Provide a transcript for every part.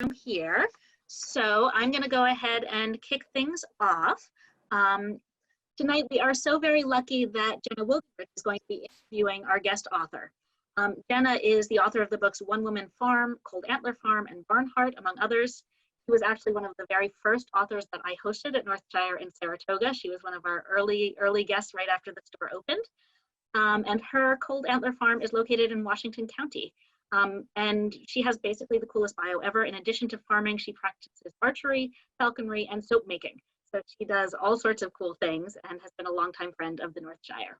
room here. So I'm going to go ahead and kick things off. Tonight, we are so very lucky that Jenna Woginrich is going to be interviewing our guest author. Jenna is the author of the books One Woman Farm, Cold Antler Farm, and Barnheart, among others. She was actually one of the very first authors that I hosted at Northshire in Saratoga. She was one of our early guests right after the store opened. And her Cold Antler Farm is located in Washington County. And she has basically the coolest bio ever. In addition to farming, she practices archery, falconry, and soap making. So she does all sorts of cool things and has been a longtime friend of the Northshire.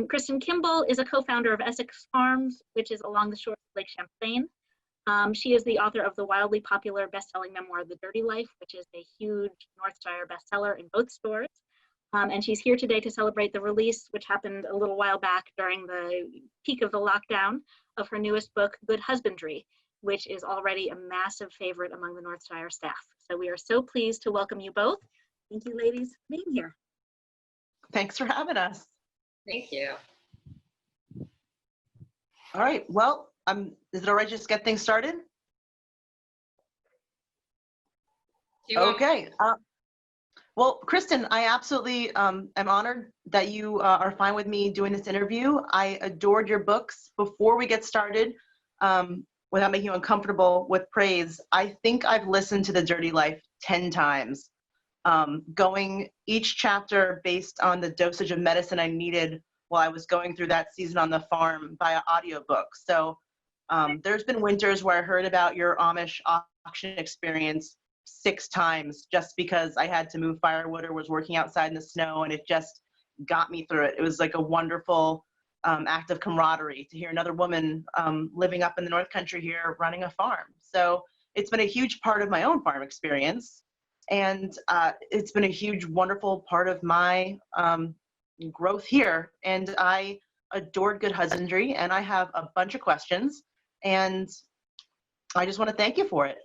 Kristin Kimball is a co-founder of Essex Farms, which is along the shores of Lake Champlain. She is the author of the wildly popular best-selling memoir, The Dirty Life, which is a huge Northshire bestseller in both stores. And she's here today to celebrate the release, which happened a little while back during the peak of the lockdown, of her newest book, Good Husbandry, which is already a massive favorite among the Northshire staff. So we are so pleased to welcome you both. Thank you, ladies, for being here. Thanks for having us. Thank you. All right, well, is it all right to just get things started? Okay. Well, Kristin, I absolutely am honored that you are fine with me doing this interview. I adored your books. Before we get started, without making you uncomfortable with praise, I think I've listened to The Dirty Life 10 times, going each chapter based on the dosage of medicine I needed while I was going through that season on the farm via audiobook. So there's been winters where I heard about your Amish auction experience 6 times just because I had to move firewood or was working outside in the snow, and it just got me through it. It was like a wonderful act of camaraderie to hear another woman living up in the North Country here running a farm. So it's been a huge part of my own farm experience, and it's been a huge, wonderful part of my growth here. And I adored Good Husbandry, and I have a bunch of questions, and I just want to thank you for it.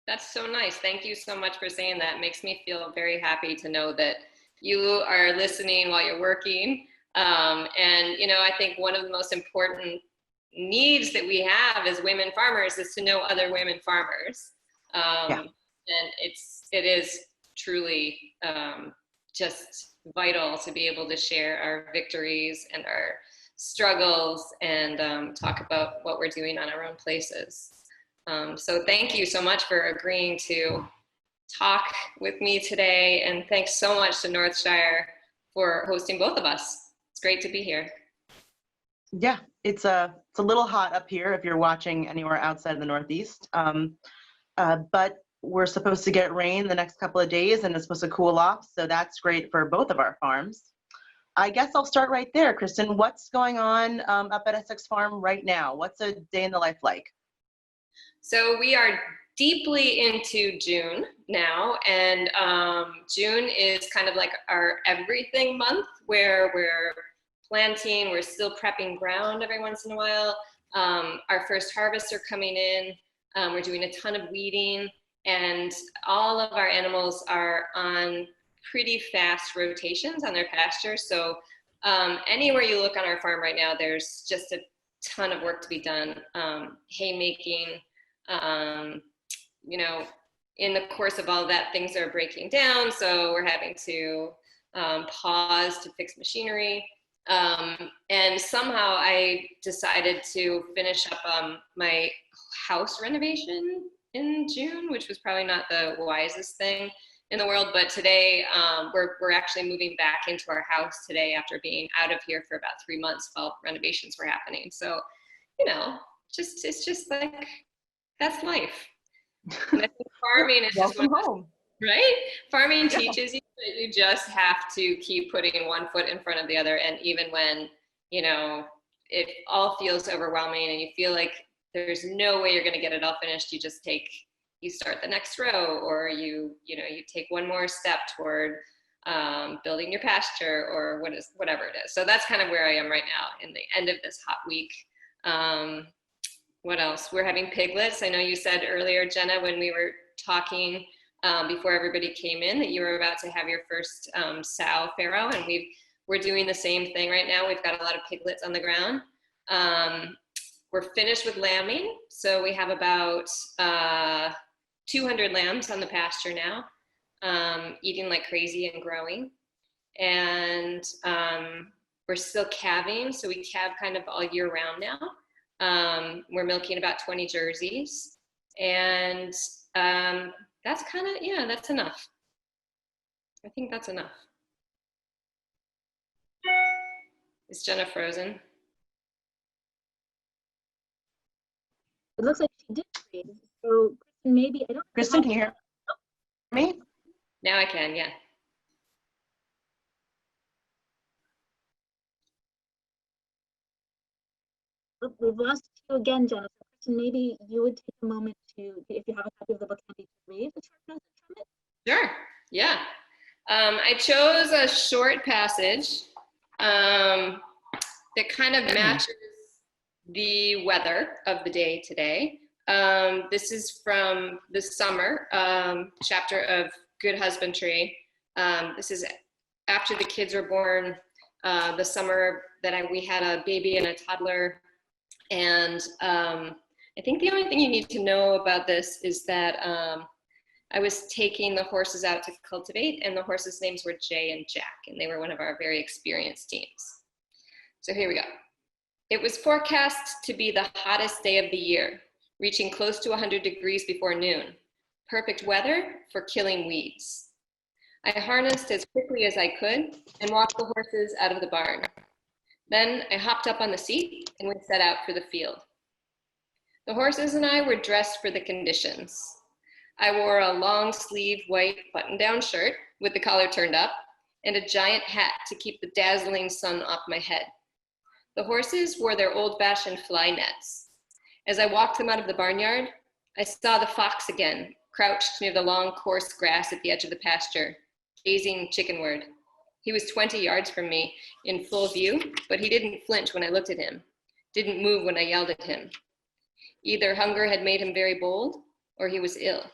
That's so nice. Thank you so much for saying that. It makes me feel very happy to know that you are listening while you're working. And, you know, I think one of the most important needs that we have as women farmers is to know other women farmers. And it is truly just vital to be able to share our victories and our struggles and talk about what we're doing on our own places. So thank you so much for agreeing to talk with me today. And thanks so much to Northshire for hosting both of us. It's great to be here. Yeah, it's a little hot up here if you're watching anywhere outside of the Northeast. But we're supposed to get rain the next couple of days, and it's supposed to cool off. So that's great for both of our farms. I guess I'll start right there, Kristin. What's going on up at Essex Farm right now? What's a day in the life like? So we are deeply into June now, and June is kind of like our everything month where we're planting, we're still prepping ground every once in a while. Our first harvests are coming in, we're doing a ton of weeding, and all of our animals are on pretty fast rotations on their pasture. So anywhere you look on our farm right now, there's just a ton of work to be done. Haymaking, you know, in the course of all that, things are breaking down. So we're having to pause to fix machinery. And somehow I decided to finish up my house renovation in June, which was probably not the wisest thing in the world. But today we're actually moving back into our house today after being out of here for about 3 months while renovations were happening. So, you know, it's just like, that's life. And I think farming is just home. Right? Farming teaches you that you just have to keep putting one foot in front of the other. And even when, you know, it all feels overwhelming and you feel like there's no way you're going to get it all finished, you start the next row, or you take one more step toward building your pasture or whatever it is. So that's kind of where I am right now in the end of this hot week. What else? We're having piglets. I know you said earlier, Jenna, when we were talking before everybody came in, that you were about to have your first sow farrow, and we're doing the same thing right now. We've got a lot of piglets on the ground. we're finished with lambing. So we have about 200 lambs on the pasture now, eating like crazy and growing. And we're still calving, so we calve kind of all year round now. We're milking about 20 jerseys, and that's kind of, yeah, that's enough. I think that's enough. Is Jenna frozen? It looks like she did freeze. So Kristin, maybe, I don't know. Kristin, can you hear me? Now I can, yeah. Oh, we've lost you again, Jenna. So Kristin, maybe you would take a moment to, if you have a copy of the book, handy, to read a short passage from it. Sure, yeah. I chose a short passage that kind of matches the weather of the day today. This is from the summer chapter of Good Husbandry. This is after the kids were born, the summer that we had a baby and a toddler. And I think the only thing you need to know about this is that I was taking the horses out to cultivate, and the horses' names were Jay and Jack, and they were one of our very experienced teams. So here we go. It was forecast to be the hottest day of the year, reaching close to 100 degrees before noon. Perfect weather for killing weeds. I harnessed as quickly as I could and walked the horses out of the barn. Then I hopped up on the seat and we set out for the field. The horses and I were dressed for the conditions. I wore a long sleeve white button-down shirt with the collar turned up and a giant hat to keep the dazzling sun off my head. The horses wore their old-fashioned fly nets. As I walked them out of the barnyard, I saw the fox again, crouched near the long, coarse grass at the edge of the pasture, gazing chickenward. He was 20 yards from me in full view, but he didn't flinch when I looked at him, didn't move when I yelled at him. Either hunger had made him very bold, or he was ill.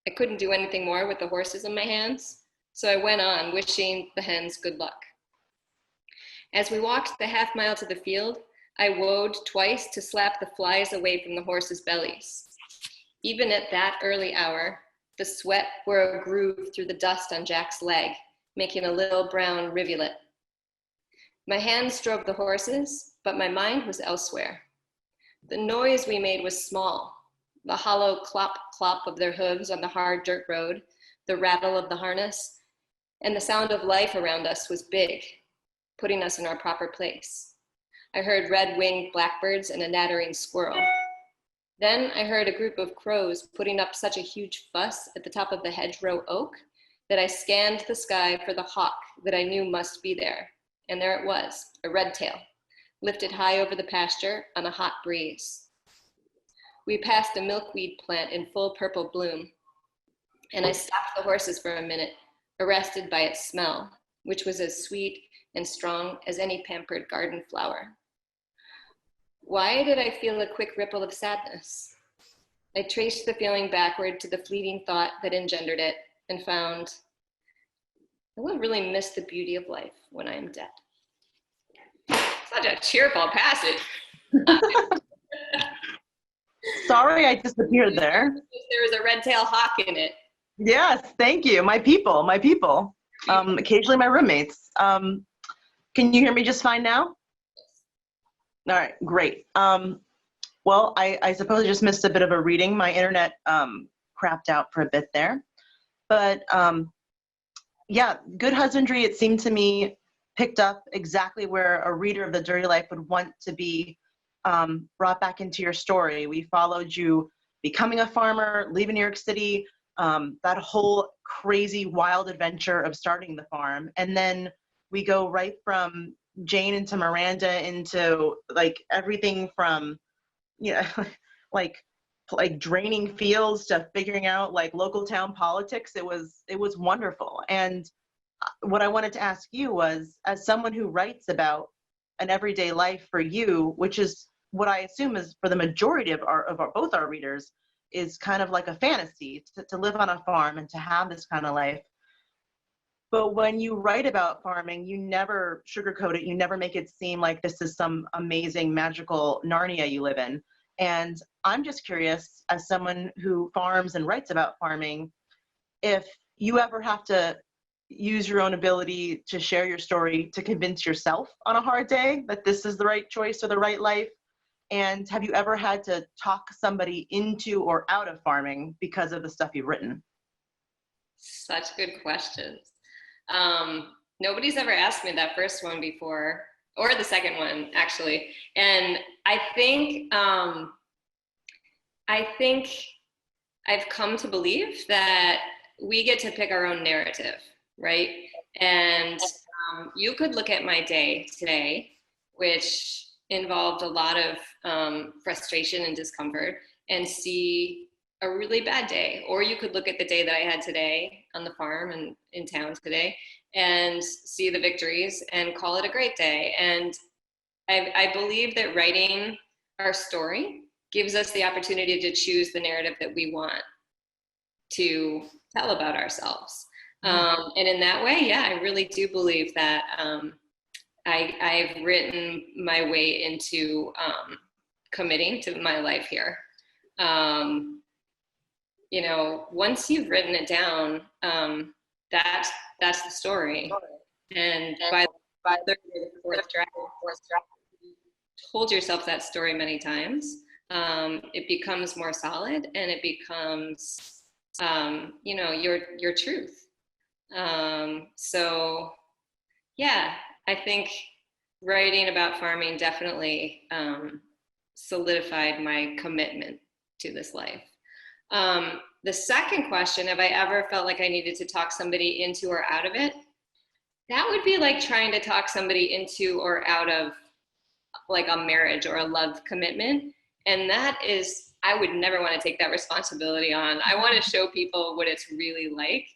I couldn't do anything more with the horses in my hands, so I went on, wishing the hens good luck. As we walked the half mile to the field, I woed twice to slap the flies away from the horses' bellies. Even at that early hour, the sweat wore a groove through the dust on Jack's leg, making a little brown rivulet. My hands drove the horses, but my mind was elsewhere. The noise we made was small. The hollow clop, clop of their hooves on the hard dirt road, the rattle of the harness, and the sound of life around us was big, putting us in our proper place. I heard red-winged blackbirds and a nattering squirrel. Then I heard a group of crows putting up such a huge fuss at the top of the hedgerow oak that I scanned the sky for the hawk that I knew must be there. And there it was, a redtail, lifted high over the pasture on a hot breeze. We passed a milkweed plant in full purple bloom, and I stopped the horses for a minute, arrested by its smell, which was as sweet and strong as any pampered garden flower. Why did I feel a quick ripple of sadness? I traced the feeling backward to the fleeting thought that engendered it and found, I will really miss the beauty of life when I am dead. Such a cheerful passage. Sorry, I disappeared there. There was a red-tailed hawk in it. Yes, thank you. My people. Occasionally my roommates. Can you hear me just fine now? All right, great. Well, I suppose I just missed a bit of a reading. My internet crapped out for a bit there. But yeah, Good Husbandry, it seemed to me, picked up exactly where a reader of The Dirty Life would want to be brought back into your story. We followed you becoming a farmer, leaving New York City, that whole crazy wild adventure of starting the farm. And then we go right from Jane into Miranda into like everything from, like draining fields to figuring out like local town politics. It was wonderful. And what I wanted to ask you was, as someone who writes about an everyday life for you, which is what I assume is for the majority of both our readers, is kind of like a fantasy to live on a farm and to have this kind of life. But when you write about farming, you never sugarcoat it. You never make it seem like this is some amazing, magical Narnia you live in. And I'm just curious, as someone who farms and writes about farming, if you ever have to use your own ability to share your story to convince yourself on a hard day that this is the right choice or the right life. And have you ever had to talk somebody into or out of farming because of the stuff you've written? Such good questions. Nobody's ever asked me that first one before, or the second one, actually. And I think I've come to believe that we get to pick our own narrative, right? And you could look at my day today, which involved a lot of frustration and discomfort, and see a really bad day. Or you could look at the day that I had today on the farm and in town today and see the victories and call it a great day. And I believe that writing our story gives us the opportunity to choose the narrative that we want to tell about ourselves. And in that way, yeah, I really do believe that I've written my way into committing to my life here. You know, once you've written it down, that's the story. And by the third or the fourth draft, told yourself that story many times, it becomes more solid, and it becomes, you know, your truth. So yeah, I think writing about farming definitely solidified my commitment to this life. The second question, have I ever felt like I needed to talk somebody into or out of it? That would be like trying to talk somebody into or out of like a marriage or a love commitment. And that is, I would never want to take that responsibility on. I want to show people what it's really like,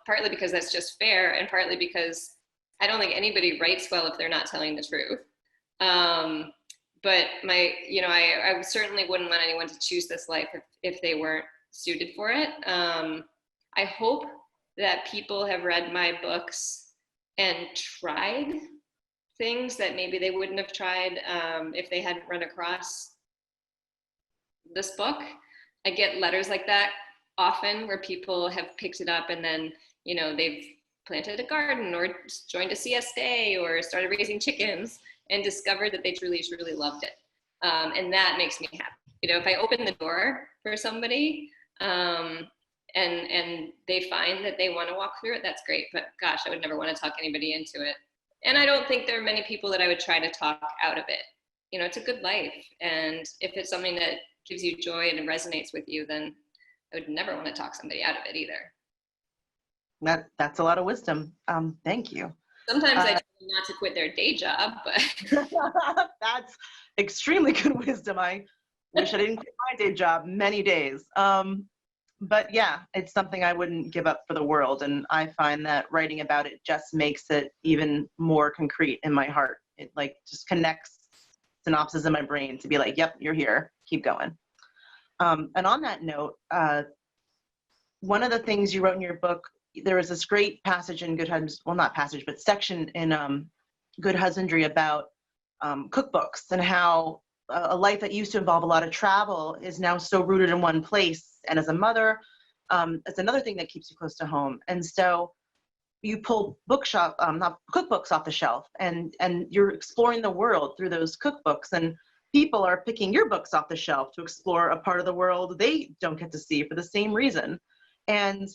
partly because that's just fair, and partly because I don't think anybody writes well if they're not telling the truth. But I certainly wouldn't want anyone to choose this life if they weren't suited for it. I hope that people have read my books and tried things that maybe they wouldn't have tried if they hadn't run across this book. I get letters like that often where people have picked it up and then, you know, they've planted a garden or joined a CSA or started raising chickens and discovered that they truly, truly loved it. And that makes me happy. You know, if I open the door for somebody and they find that they want to walk through it, that's great. But gosh, I would never want to talk anybody into it. And I don't think there are many people that I would try to talk out of it. You know, it's a good life. And if it's something that gives you joy and it resonates with you, then I would never want to talk somebody out of it either. That's a lot of wisdom. Thank you. Sometimes I tell them not to quit their day job, but that's extremely good wisdom. I wish I didn't quit my day job many days. But yeah, it's something I wouldn't give up for the world. And I find that writing about it just makes it even more concrete in my heart. It like just connects synapses in my brain to be like, yep, you're here, keep going. And on that note, one of the things you wrote in your book, there was this great passage in Good Husbandry, well, not passage, but section in Good Husbandry about cookbooks and how a life that used to involve a lot of travel is now so rooted in one place. And as a mother, it's another thing that keeps you close to home. And so you pull not cookbooks off the shelf, and you're exploring the world through those cookbooks, and people are picking your books off the shelf to explore a part of the world they don't get to see for the same reason. And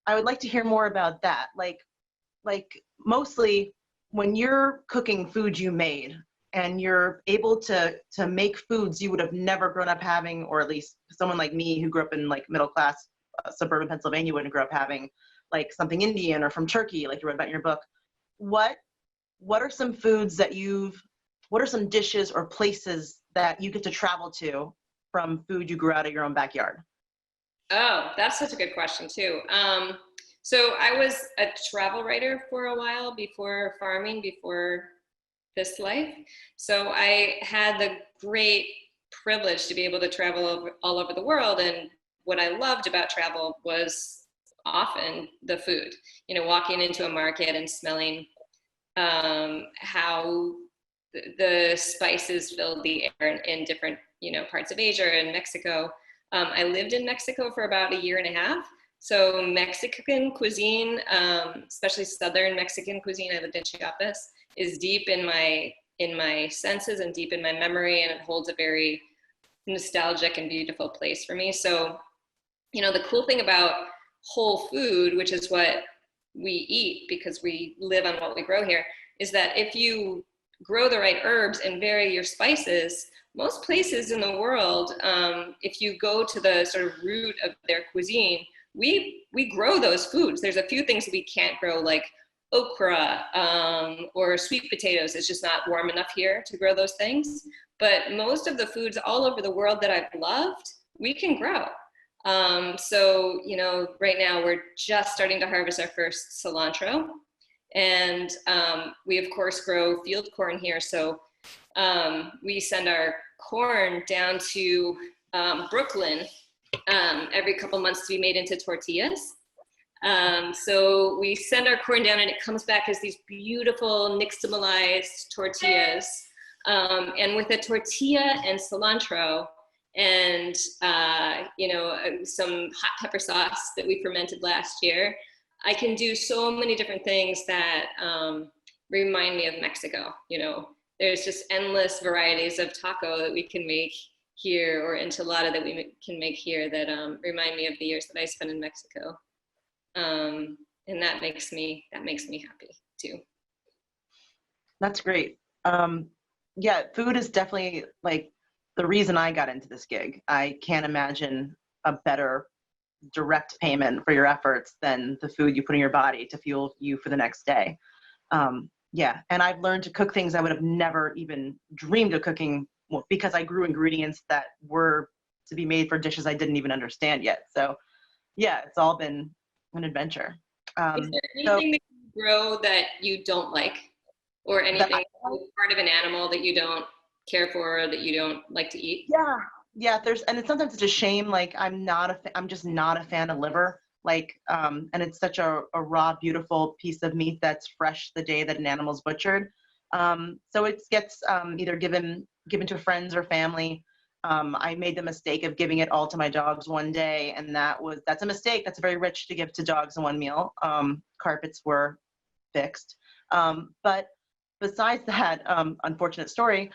I would like to hear more about that. Like mostly when you're cooking food you made and you're able to make foods you would have never grown up having, or at least someone like me who grew up in like middle class suburban Pennsylvania wouldn't grow up having, like something Indian or from Turkey, like you wrote about in your book. What are some foods that what are some dishes or places that you get to travel to from food you grew out of your own backyard? Oh, that's such a good question too. So I was a travel writer for a while before farming, before this life. So I had the great privilege to be able to travel all over the world. And what I loved about travel was often the food, walking into a market and smelling how the spices filled the air in different, parts of Asia and Mexico. I lived in Mexico for about a year and a half. So Mexican cuisine, especially Southern Mexican cuisine, I lived in Chiapas, is deep in my senses and deep in my memory, and it holds a very nostalgic and beautiful place for me. So, the cool thing about whole food, which is what we eat because we live on what we grow here, is that if you grow the right herbs and vary your spices, most places in the world, if you go to the sort of root of their cuisine, we grow those foods. There's a few things we can't grow, like okra or sweet potatoes. It's just not warm enough here to grow those things. But most of the foods all over the world that I've loved, we can grow. So, right now we're just starting to harvest our first cilantro. And we, of course, grow field corn here. So we send our corn down to Brooklyn every couple months to be made into tortillas. So we send our corn down and it comes back as these beautiful nixtamalized tortillas. And with a tortilla and cilantro and, some hot pepper sauce that we fermented last year, I can do so many different things that remind me of Mexico. There's just endless varieties of taco that we can make here, or enchilada that we can make here, that remind me of the years that I spent in Mexico. And that makes me happy too. That's great. Yeah, food is definitely like the reason I got into this gig. I can't imagine a better direct payment for your efforts than the food you put in your body to fuel you for the next day. Yeah, and I've learned to cook things I would have never even dreamed of cooking, because I grew ingredients that were to be made for dishes I didn't even understand yet. So yeah, it's all been an adventure. Is there anything that you grow that you don't like, or anything part of an animal that you don't care for, or that you don't like to eat? Yeah, sometimes it's a shame. Like I'm just not a fan of liver. Like, and it's such a raw, beautiful piece of meat that's fresh the day that an animal's butchered. So it gets either given to friends or family. I made the mistake of giving it all to my dogs one day, and that's a mistake. That's very rich to give to dogs in one meal. Carpets were fixed. But besides that unfortunate story,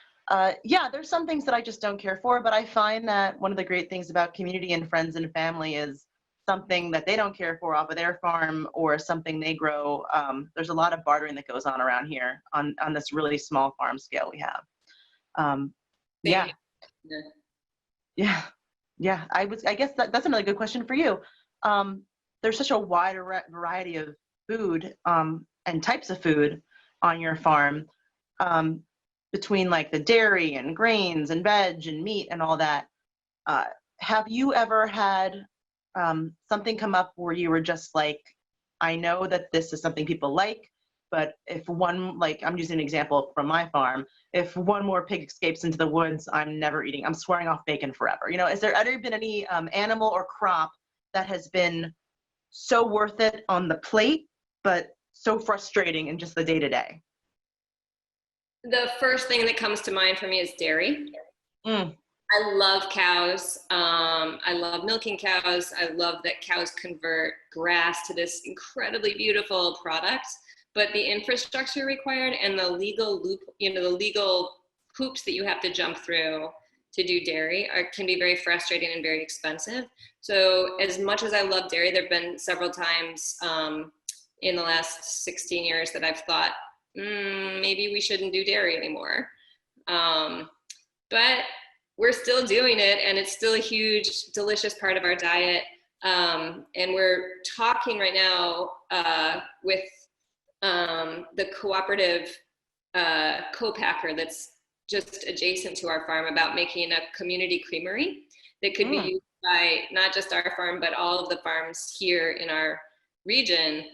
yeah, there's some things that I just don't care for, but I find that one of the great things about community and friends and family is something that they don't care for off of their farm, or something they grow. There's a lot of bartering that goes on around here on this really small farm scale we have. Yeah. I guess that's another good question for you. There's such a wide variety of food and types of food on your farm, between like the dairy and grains and veg and meat and all that. Have you ever had something come up where you were just like, I know that this is something people like, but if one, like I'm using an example from my farm, if one more pig escapes into the woods, I'm never eating, I'm swearing off bacon forever. Has there ever been any animal or crop that has been so worth it on the plate, but so frustrating in just the day-to-day? The first thing that comes to mind for me is dairy. I love cows. I love milking cows. I love that cows convert grass to this incredibly beautiful product, but the infrastructure required and the legal loop, the legal hoops that you have to jump through to do dairy can be very frustrating and very expensive. So as much as I love dairy, there've been several times in the last 16 years that I've thought, maybe we shouldn't do dairy anymore. But we're still doing it, and it's still a huge, delicious part of our diet. And we're talking right now with the cooperative co-packer that's just adjacent to our farm about making a community creamery that could be used by not just our farm, but all of the farms here in our region,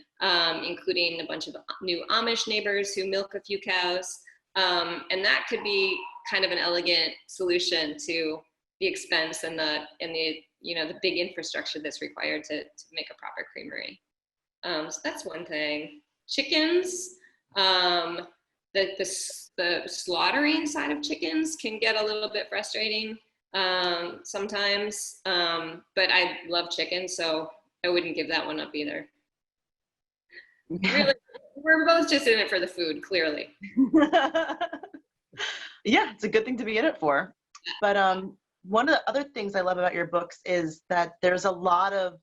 including a bunch of new Amish neighbors who milk a few cows. And that could be kind of an elegant solution to the expense and the the big infrastructure that's required to make a proper creamery. So that's one thing. Chickens, the slaughtering side of chickens can get a little bit frustrating sometimes, but I love chicken, so I wouldn't give that one up either. Really, we're both just in it for the food, clearly. Yeah, it's a good thing to be in it for. But one of the other things I love about your books is that there's a lot of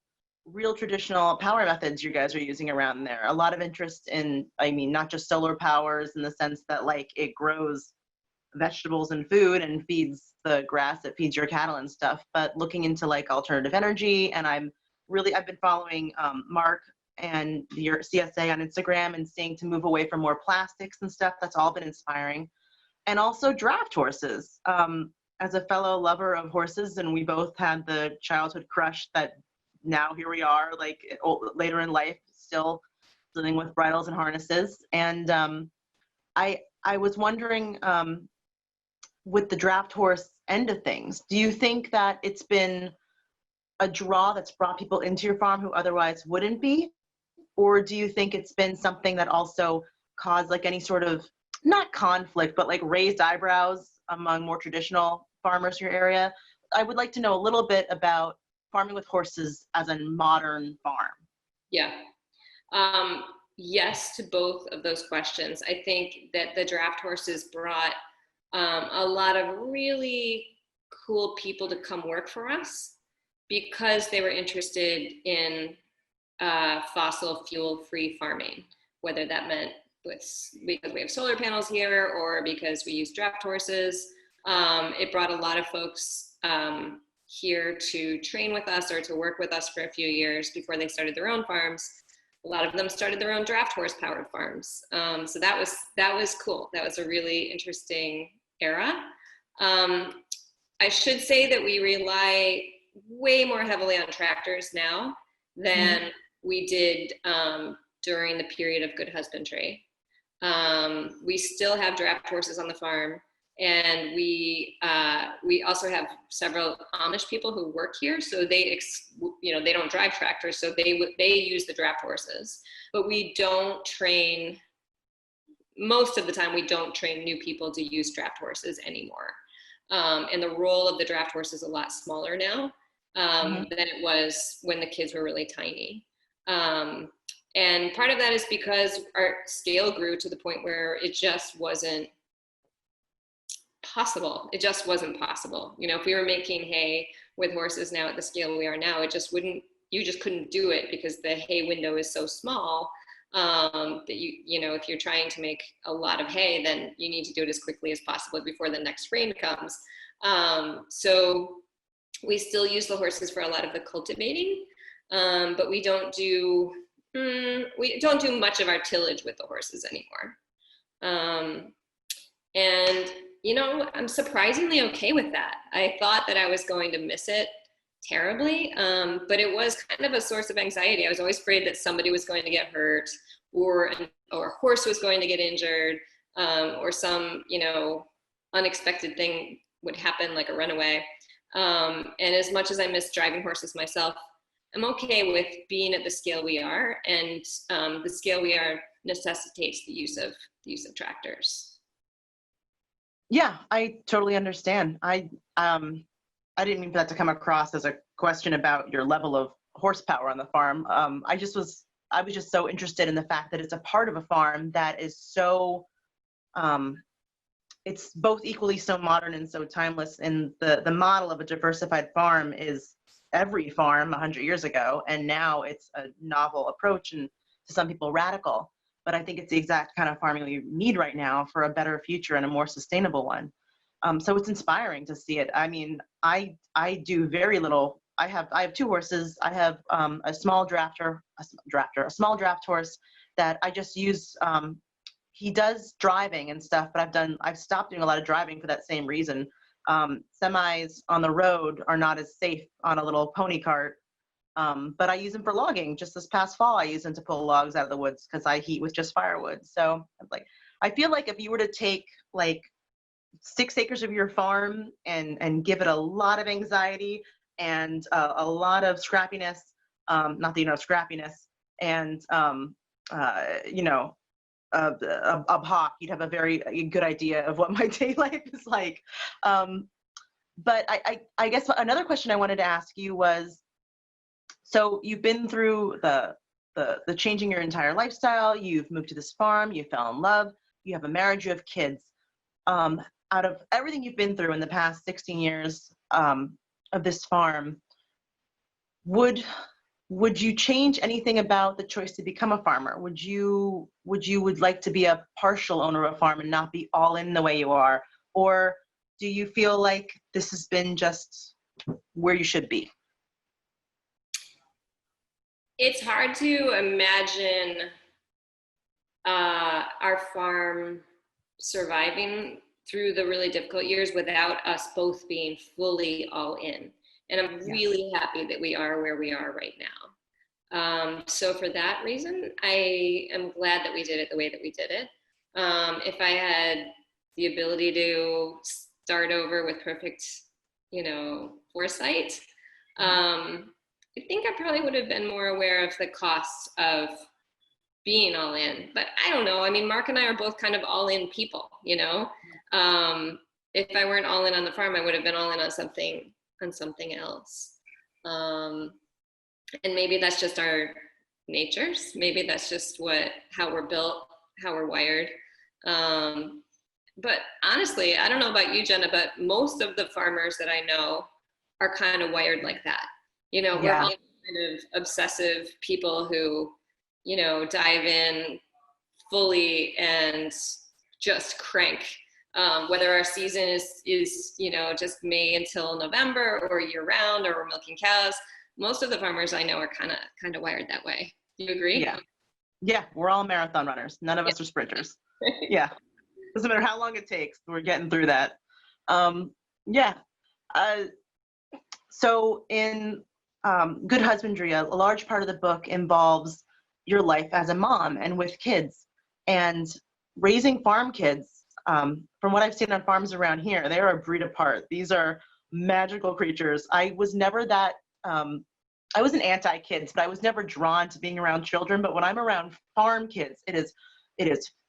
real traditional power methods you guys are using around there. A lot of interest in, I mean, not just solar powers in the sense that like it grows vegetables and food and feeds the grass that feeds your cattle and stuff, but looking into like alternative energy. And I've been following Mark and your CSA on Instagram and seeing to move away from more plastics and stuff. That's all been inspiring. And also draft horses. As a fellow lover of horses, and we both had the childhood crush that now here we are, like later in life, still dealing with bridles and harnesses. And I was wondering, with the draft horse end of things, do you think that it's been a draw that's brought people into your farm who otherwise wouldn't be? Or do you think it's been something that also caused like any sort of, not conflict, but like raised eyebrows among more traditional farmers in your area? I would like to know a little bit about farming with horses as a modern farm. Yeah. Yes to both of those questions. I think that the draft horses brought a lot of really cool people to come work for us because they were interested in fossil fuel-free farming, whether that meant because we have solar panels here or because we use draft horses. It brought a lot of folks here to train with us or to work with us for a few years before they started their own farms. A lot of them started their own draft horse powered farms. So that was cool. That was a really interesting era. I should say that we rely way more heavily on tractors now than we did during the period of Good Husbandry. We still have draft horses on the farm, and we also have several Amish people who work here. So they don't drive tractors, so they use the draft horses. But we don't train. Most of the time, we don't train new people to use draft horses anymore. And the role of the draft horse is a lot smaller now than it was when the kids were really tiny. And part of that is because our scale grew to the point where it just wasn't possible. It just wasn't possible. If we were making hay with horses now at the scale we are now, you just couldn't do it because the hay window is so small that if you're trying to make a lot of hay, then you need to do it as quickly as possible before the next rain comes. So we still use the horses for a lot of the cultivating, but we don't do much of our tillage with the horses anymore. And I'm surprisingly okay with that. I thought that I was going to miss it terribly, but it was kind of a source of anxiety. I was always afraid that somebody was going to get hurt, or a horse was going to get injured, or some unexpected thing would happen, like a runaway. And as much as I miss driving horses myself, I'm okay with being at the scale we are, and the scale we are necessitates the use of tractors. Yeah, I totally understand. I didn't mean for that to come across as a question about your level of horsepower on the farm. I was just so interested in the fact that it's a part of a farm that is so, it's both equally so modern and so timeless. And the model of a diversified farm is every farm 100 years ago, and now it's a novel approach and to some people radical. But I think it's the exact kind of farming we need right now for a better future and a more sustainable one. So it's inspiring to see it. I mean, I do very little. I have two horses. I have a small draft horse that I just use. He does driving and stuff, but I've stopped doing a lot of driving for that same reason. Semis on the road are not as safe on a little pony cart. But I use them for logging. Just this past fall, I used them to pull logs out of the woods because I heat with just firewood. So I feel like if you were to take like 6 acres of your farm and give it a lot of anxiety, and a lot of scrappiness, not that you know scrappiness, and a hawk, you'd have a very good idea of what my day life is like. But I guess another question I wanted to ask you was, so you've been through the changing your entire lifestyle, you've moved to this farm, you fell in love, you have a marriage, you have kids. Out of everything you've been through in the past 16 years of this farm, would you change anything about the choice to become a farmer? Would you like to be a partial owner of a farm and not be all in the way you are? Or do you feel like this has been just where you should be? It's hard to imagine our farm surviving through the really difficult years without us both being fully all in. And I'm really happy that we are where we are right now. So for that reason, I am glad that we did it the way that we did it. If I had the ability to start over with perfect, foresight, I think I probably would have been more aware of the costs of being all in. But I don't know. I mean, Mark and I are both kind of all in people, If I weren't all in on the farm, I would have been all in on something else. And maybe that's just our natures. Maybe that's just how we're built, how we're wired. But honestly, I don't know about you, Jenna, but most of the farmers that I know are kind of wired like that. We're all kind of obsessive people who, dive in fully and just crank. Whether our season is just May until November or year round, or we're milking cows, most of the farmers I know are kind of wired that way. Do you agree? Yeah, we're all marathon runners. None of us are sprinters. Yeah, doesn't matter how long it takes, we're getting through that. So in Good Husbandry, a large part of the book involves your life as a mom and with kids, and raising farm kids. From what I've seen on farms around here, they are a breed apart. These are magical creatures. I was never that, I wasn't anti-kids, but I was never drawn to being around children. But when I'm around farm kids, it is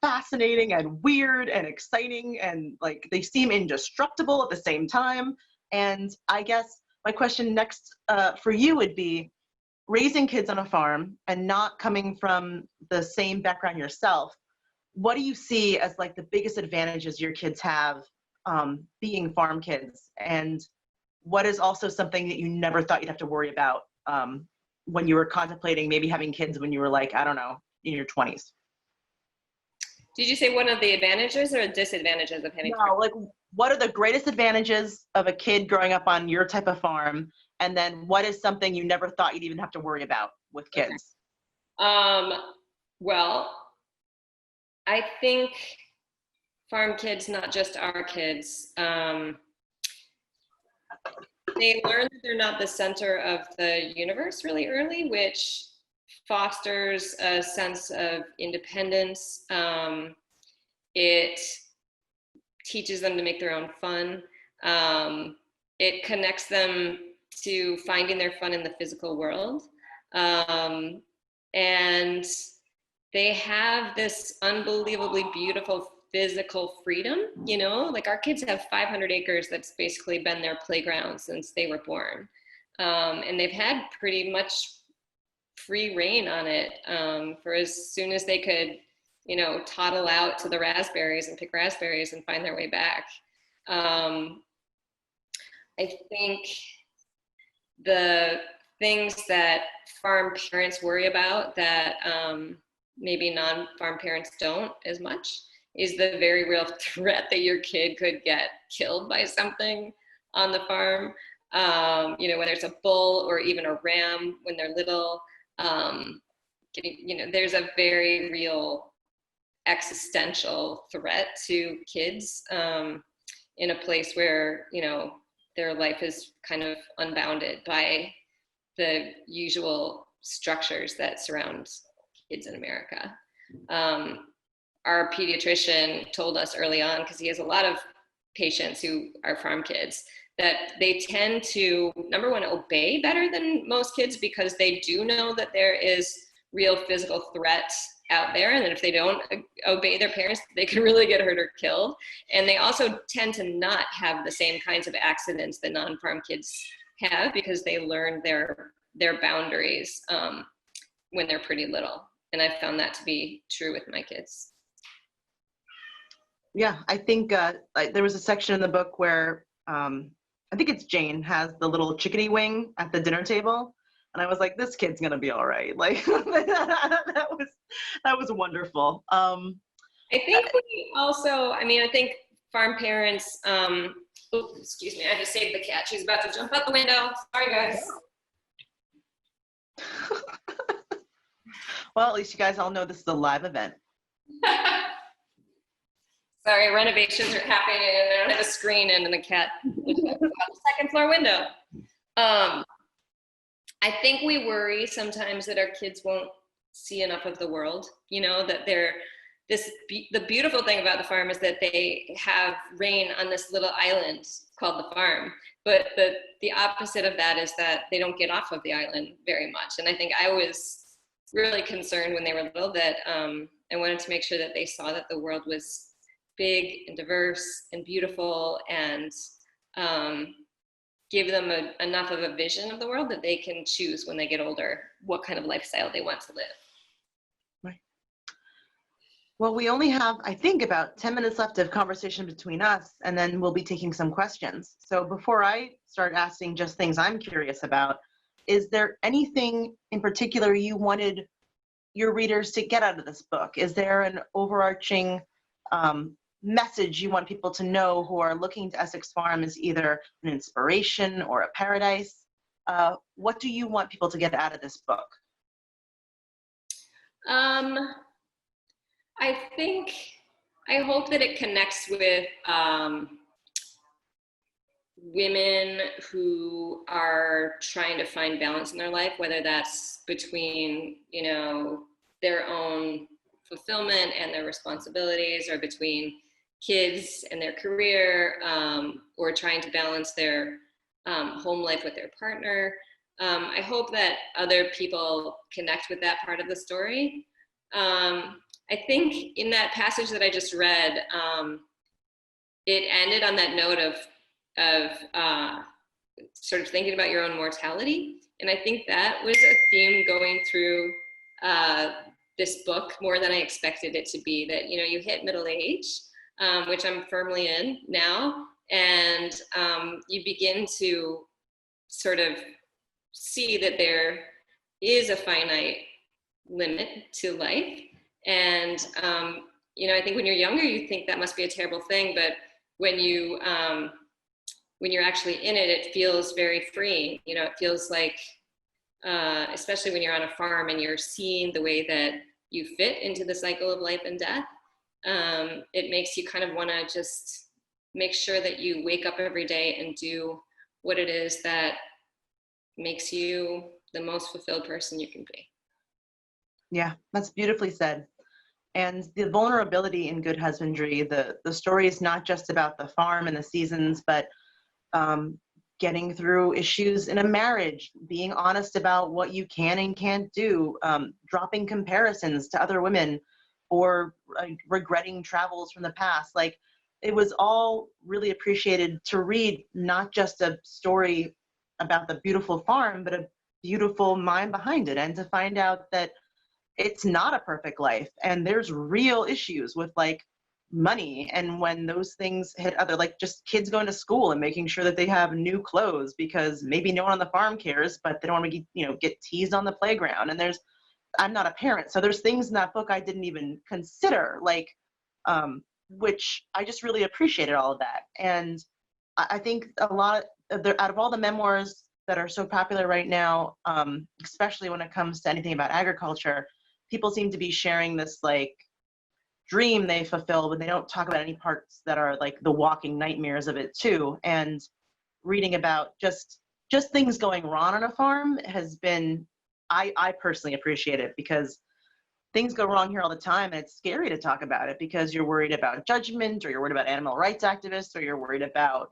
fascinating and weird and exciting, and like they seem indestructible at the same time. And I guess my question next for you would be, raising kids on a farm and not coming from the same background yourself, what do you see as like the biggest advantages your kids have being farm kids? And what is also something that you never thought you'd have to worry about when you were contemplating maybe having kids when you were like, I don't know, in your 20s? Did you say one of the advantages or disadvantages of having kids? No, like what are the greatest advantages of a kid growing up on your type of farm? And then what is something you never thought you'd even have to worry about with kids? Okay. Well, I think farm kids, not just our kids, they learn that they're not the center of the universe really early, which fosters a sense of independence. It teaches them to make their own fun. It connects them to finding their fun in the physical world. And they have this unbelievably beautiful physical freedom, like our kids have 500 acres that's basically been their playground since they were born. And they've had pretty much free reign on it for as soon as they could, toddle out to the raspberries and pick raspberries and find their way back. I think the things that farm parents worry about that maybe non-farm parents don't as much is the very real threat that your kid could get killed by something on the farm. Whether it's a bull or even a ram when they're little, there's a very real existential threat to kids in a place where, their life is kind of unbounded by the usual structures that surround kids in America. Our pediatrician told us early on, because he has a lot of patients who are farm kids, that they tend to, number one, obey better than most kids because they do know that there is real physical threats out there, and that if they don't obey their parents, they can really get hurt or killed. And they also tend to not have the same kinds of accidents that non-farm kids have because they learn their boundaries when they're pretty little. And I found that to be true with my kids. Yeah, I think there was a section in the book where I think it's Jane has the little chickadee wing at the dinner table. And I was like, this kid's gonna be all right. Like that was wonderful. I think we also, I think farm parents, excuse me, I just saved the cat. She's about to jump out the window. Sorry, guys. Well, at least you guys all know this is a live event. Sorry, renovations are happening and I don't have a screen in and the cat is out the second floor window. I think we worry sometimes that our kids won't see enough of the world, that the beautiful thing about the farm is that they have rain on this little island called the farm. But the opposite of that is that they don't get off of the island very much. And I think I was really concerned when they were little that I wanted to make sure that they saw that the world was big and diverse and beautiful, and give them enough of a vision of the world that they can choose when they get older what kind of lifestyle they want to live. Right. Well, we only have, I think, about 10 minutes left of conversation between us, and then we'll be taking some questions. So before I start asking just things I'm curious about, is there anything in particular you wanted your readers to get out of this book? Is there an overarching message you want people to know who are looking to Essex Farm as either an inspiration or a paradise? What do you want people to get out of this book? I hope that it connects with women who are trying to find balance in their life, whether that's between, their own fulfillment and their responsibilities, or between kids and their career, or trying to balance their home life with their partner. I hope that other people connect with that part of the story. I think in that passage that I just read, it ended on that note of sort of thinking about your own mortality. And I think that was a theme going through this book more than I expected it to be, that, you hit middle age, which I'm firmly in now, and you begin to sort of see that there is a finite limit to life. And, I think when you're younger, you think that must be a terrible thing, but when you're actually in it, it feels very freeing. It feels like, especially when you're on a farm and you're seeing the way that you fit into the cycle of life and death, it makes you kind of want to just make sure that you wake up every day and do what it is that makes you the most fulfilled person you can be. Yeah, that's beautifully said. And the vulnerability in Good Husbandry, the story is not just about the farm and the seasons, but getting through issues in a marriage, being honest about what you can and can't do, dropping comparisons to other women, or regretting travels from the past. Like, it was all really appreciated to read, not just a story about the beautiful farm, but a beautiful mind behind it, and to find out that it's not a perfect life, and there's real issues with money, and when those things hit other, just kids going to school and making sure that they have new clothes because maybe no one on the farm cares, but they don't want to get teased on the playground. And I'm not a parent, so there's things in that book I didn't even consider, which I just really appreciated all of that. And I think a lot of out of all the memoirs that are so popular right now, especially when it comes to anything about agriculture, people seem to be sharing this dream they fulfill, but they don't talk about any parts that are the walking nightmares of it too. And reading about just things going wrong on a farm has been, I personally appreciate it, because things go wrong here all the time, and it's scary to talk about it because you're worried about judgment, or you're worried about animal rights activists, or you're worried about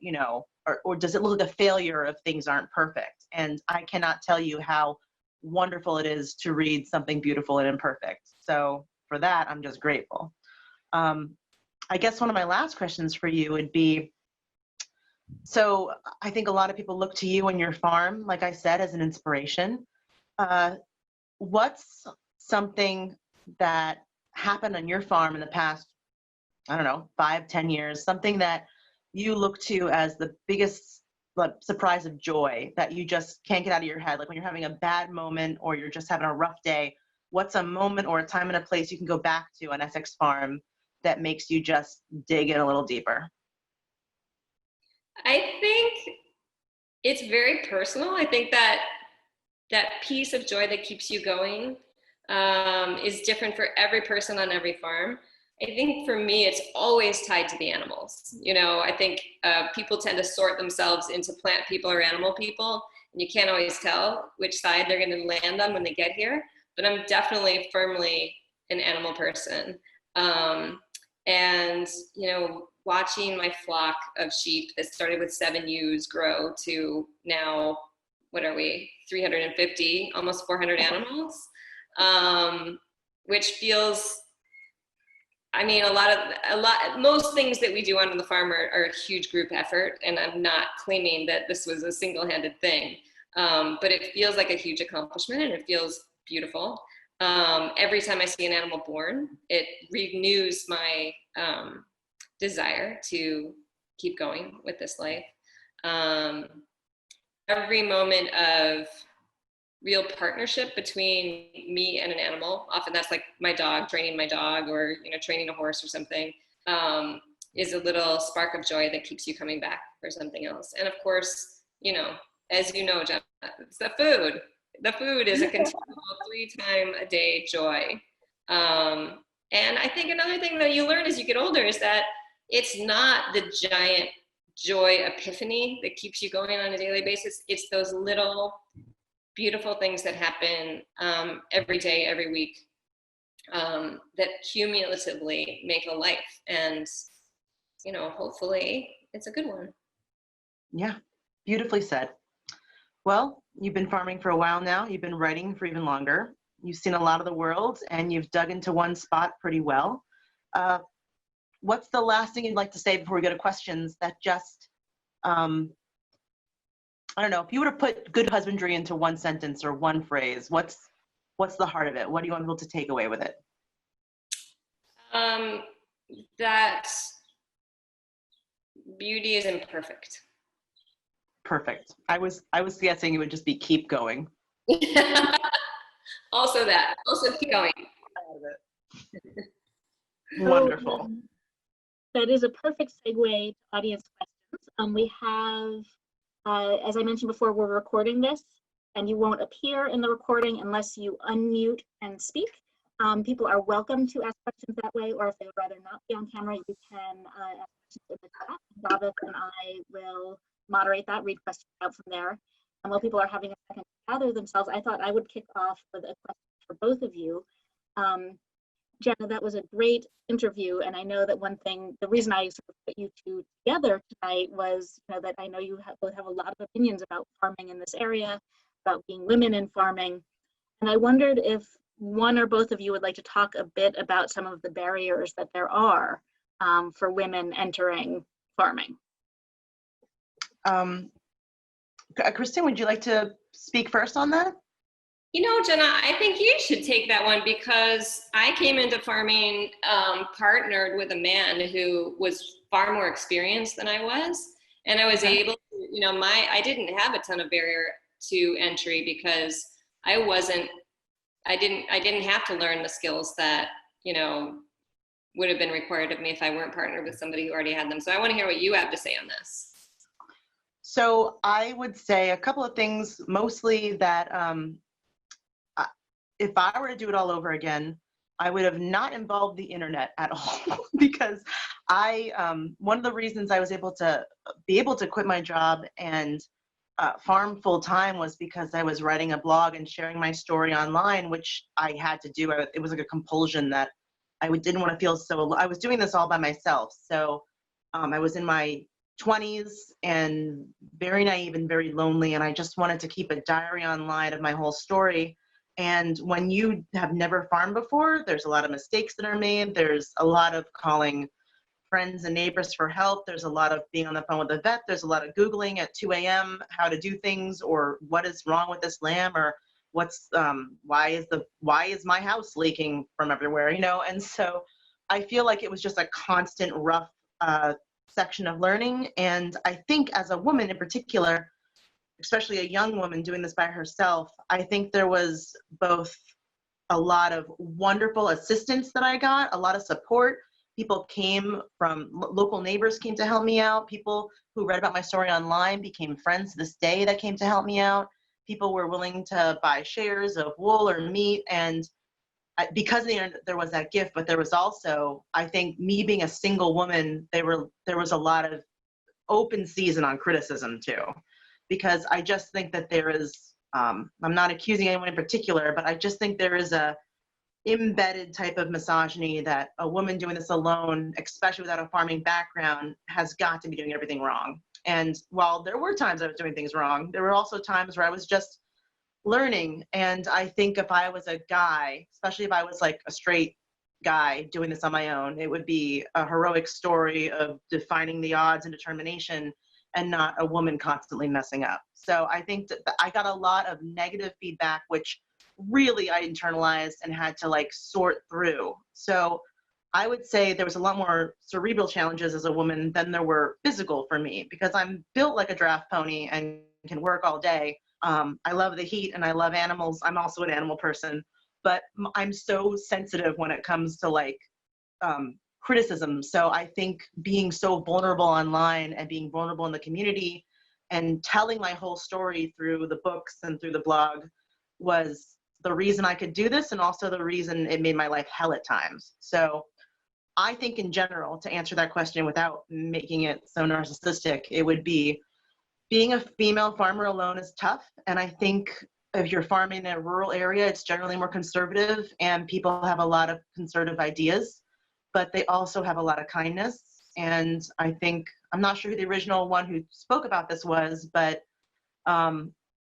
or does it look like a failure if things aren't perfect? And I cannot tell you how wonderful it is to read something beautiful and imperfect. So for that, I'm just grateful. I guess one of my last questions for you would be, so I think a lot of people look to you and your farm, like I said, as an inspiration. What's something that happened on your farm in the past, I don't know, 5-10 years, something that you look to as the biggest surprise of joy that you just can't get out of your head? Like when you're having a bad moment or you're just having a rough day, what's a moment or a time and a place you can go back to on Essex Farm that makes you just dig in a little deeper? I think it's very personal. I think that piece of joy that keeps you going is different for every person on every farm. I think for me, it's always tied to the animals. You know, I think people tend to sort themselves into plant people or animal people, and you can't always tell which side they're going to land on when they get here. But I'm definitely firmly an animal person. And, you know, watching my flock of sheep that started with 7 ewes grow to now, what are we, 350, almost 400 animals, which feels, I mean, most things that we do on the farm are a huge group effort, and I'm not claiming that this was a single-handed thing, but it feels like a huge accomplishment, and it feels beautiful. Every time I see an animal born, it renews my desire to keep going with this life. Every moment of real partnership between me and an animal, often that's like my dog, training my dog, or, you know, training a horse or something, is a little spark of joy that keeps you coming back for something else. And of course, you know, as you know, Jenna, it's the food. The food is a continual 3-time-a-day joy. And I think another thing that you learn as you get older is that it's not the giant joy epiphany that keeps you going on a daily basis. It's those little beautiful things that happen every day, every week, that cumulatively make a life. And, you know, hopefully it's a good one. Yeah, beautifully said. Well, you've been farming for a while now. You've been writing for even longer. You've seen a lot of the world, and you've dug into one spot pretty well. What's the last thing you'd like to say before we go to questions that just, I don't know, if you were to put good husbandry into one sentence or one phrase, what's the heart of it? What do you want people to take away with it? That beauty is imperfect. Perfect. I was guessing it would just be keep going. Also keep going. Wonderful. That is a perfect segue to audience questions. We have, as I mentioned before, we're recording this, and you won't appear in the recording unless you unmute and speak. People are welcome to ask questions that way, or if they would rather not be on camera, you can ask questions in the chat. Bhavik and I will moderate that, read questions out from there. And while people are having a second to gather themselves, I thought I would kick off with a question for both of you. Jenna, that was a great interview, and I know that one thing, the reason I sort of put you two together tonight was, you know, that I know you both have a lot of opinions about farming in this area, about being women in farming, and I wondered if one or both of you would like to talk a bit about some of the barriers that there are for women entering farming. Kristin, would you like to speak first on that? You know, Jenna, I think you should take that one, because I came into farming partnered with a man who was far more experienced than I was. And I was able to, you know, I didn't have a ton of barrier to entry because I didn't have to learn the skills that, you know, would have been required of me if I weren't partnered with somebody who already had them. So I want to hear what you have to say on this. So I would say a couple of things, mostly that if I were to do it all over again, I would have not involved the internet at all because one of the reasons I was able to quit my job and farm full time was because I was writing a blog and sharing my story online, which I had to do. It was like a compulsion that I didn't want to feel so. I was doing this all by myself. So I was in my 20s and very naive and very lonely. And I just wanted to keep a diary online of my whole story. And when you have never farmed before, there's a lot of mistakes that are made. There's a lot of calling friends and neighbors for help. There's a lot of being on the phone with the vet. There's a lot of Googling at 2 a.m. how to do things, or what is wrong with this lamb, or what's why is my house leaking from everywhere, you know? And so I feel like it was just a constant rough section of learning. And I think as a woman in particular, especially a young woman doing this by herself, I think there was both a lot of wonderful assistance that I got, a lot of support. People came from, local neighbors came to help me out. People who read about my story online became friends to this day that came to help me out. People were willing to buy shares of wool or meat. And because of the internet, there was that gift, but there was also, I think, me being a single woman, there was a lot of open season on criticism too. Because I just think that there is, I'm not accusing anyone in particular, but I just think there is a embedded type of misogyny that a woman doing this alone, especially without a farming background, has got to be doing everything wrong. And while there were times I was doing things wrong, there were also times where I was just learning. And I think if I was a guy, especially if I was like a straight guy doing this on my own, it would be a heroic story of defining the odds and determination, and not a woman constantly messing up. So I think that I got a lot of negative feedback, which really I internalized and had to like sort through. So I would say there was a lot more cerebral challenges as a woman than there were physical for me, because I'm built like a draft pony and can work all day. I love the heat and I love animals. I'm also an animal person, but I'm so sensitive when it comes to like criticism. So I think being so vulnerable online and being vulnerable in the community and telling my whole story through the books and through the blog was the reason I could do this, and also the reason it made my life hell at times. So I think in general, to answer that question without making it so narcissistic, it would be being a female farmer alone is tough. And I think if you're farming in a rural area, it's generally more conservative and people have a lot of conservative ideas, but they also have a lot of kindness. And I think, I'm not sure who the original one who spoke about this was, but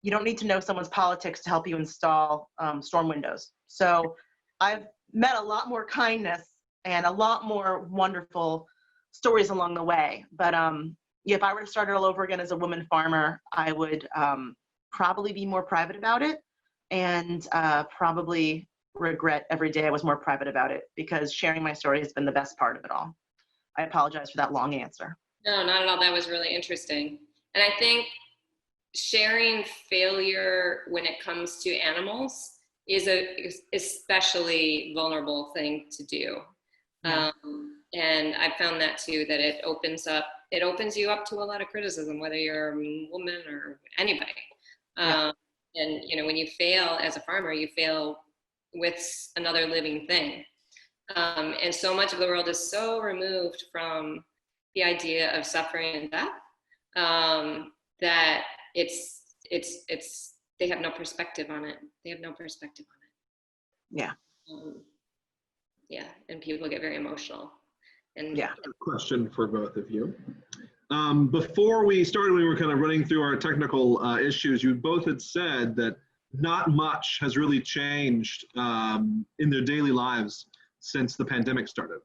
you don't need to know someone's politics to help you install storm windows. So I've met a lot more kindness and a lot more wonderful stories along the way. But if I were to start it all over again as a woman farmer, I would probably be more private about it, and probably regret every day I was more private about it, because sharing my story has been the best part of it all. I apologize for that long answer. No, not at all. That was really interesting. And I think sharing failure when it comes to animals is a especially vulnerable thing to do. Yeah. And I found that too, that it opens you up to a lot of criticism, whether you're a woman or anybody. Yeah. And you know, when you fail as a farmer, you fail with another living thing. And so much of the world is so removed from the idea of suffering and death, that they have no perspective on it. Yeah. Yeah, and people get very emotional. And yeah. A question for both of you. Before we started, we were kind of running through our technical issues. You both had said that not much has really changed in their daily lives since the pandemic started,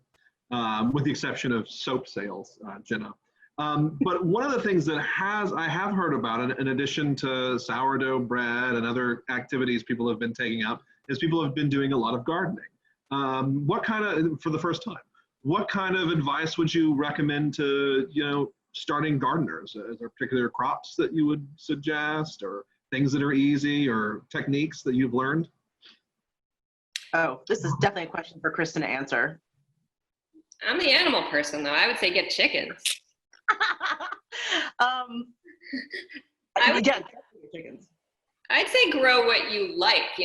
with the exception of soap sales, Jenna. But one of the things that I have heard about, in addition to sourdough bread and other activities people have been taking up, is people have been doing a lot of gardening. For the first time, what kind of advice would you recommend to, starting gardeners? Is there particular crops that you would suggest, or things that are easy, or techniques that you've learned? Oh, this is definitely a question for Kristin to answer. I'm the animal person, though. I would say get chickens. Chickens. I'd say grow what you like.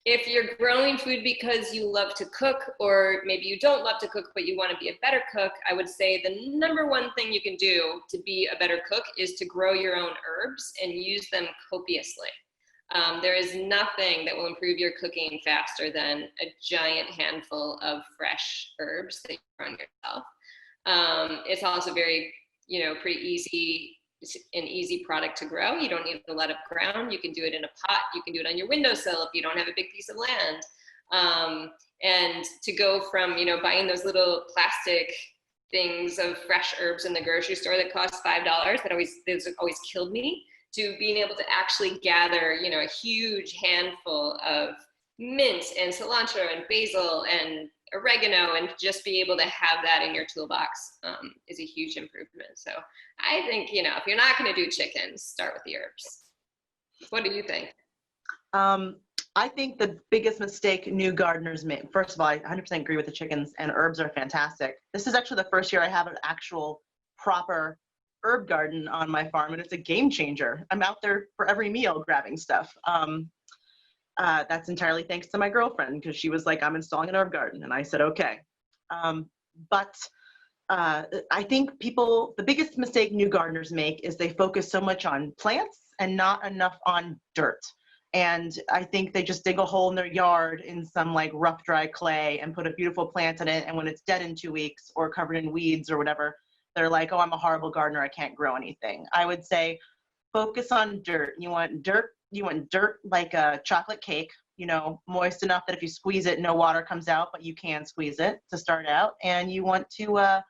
If you're growing food because you love to cook, or maybe you don't love to cook but you want to be a better cook, I would say the number one thing you can do to be a better cook is to grow your own herbs and use them copiously. There is nothing that will improve your cooking faster than a giant handful of fresh herbs that you grow yourself. It's also very, pretty easy. It's an easy product to grow. You don't need a lot of ground. You can do it in a pot. You can do it on your windowsill if you don't have a big piece of land. And to go from, buying those little plastic things of fresh herbs in the grocery store that cost $5, those always killed me, to being able to actually gather, a huge handful of mint and cilantro and basil and oregano, and just be able to have that in your toolbox is a huge improvement. So I think, if you're not going to do chickens, start with the herbs. What do you think? I think the biggest mistake new gardeners make, first of all, I 100% agree with the chickens, and herbs are fantastic. This is actually the first year I have an actual proper herb garden on my farm, and it's a game changer. I'm out there for every meal grabbing stuff. That's entirely thanks to my girlfriend, because she was like, I'm installing an herb garden. And I said, okay. But I think the biggest mistake new gardeners make is they focus so much on plants and not enough on dirt. And I think they just dig a hole in their yard in some like rough, dry clay and put a beautiful plant in it. And when it's dead in 2 weeks or covered in weeds or whatever, they're like, oh, I'm a horrible gardener. I can't grow anything. I would say focus on dirt. You want dirt like a chocolate cake, moist enough that if you squeeze it, no water comes out, but you can squeeze it to start out. And you want to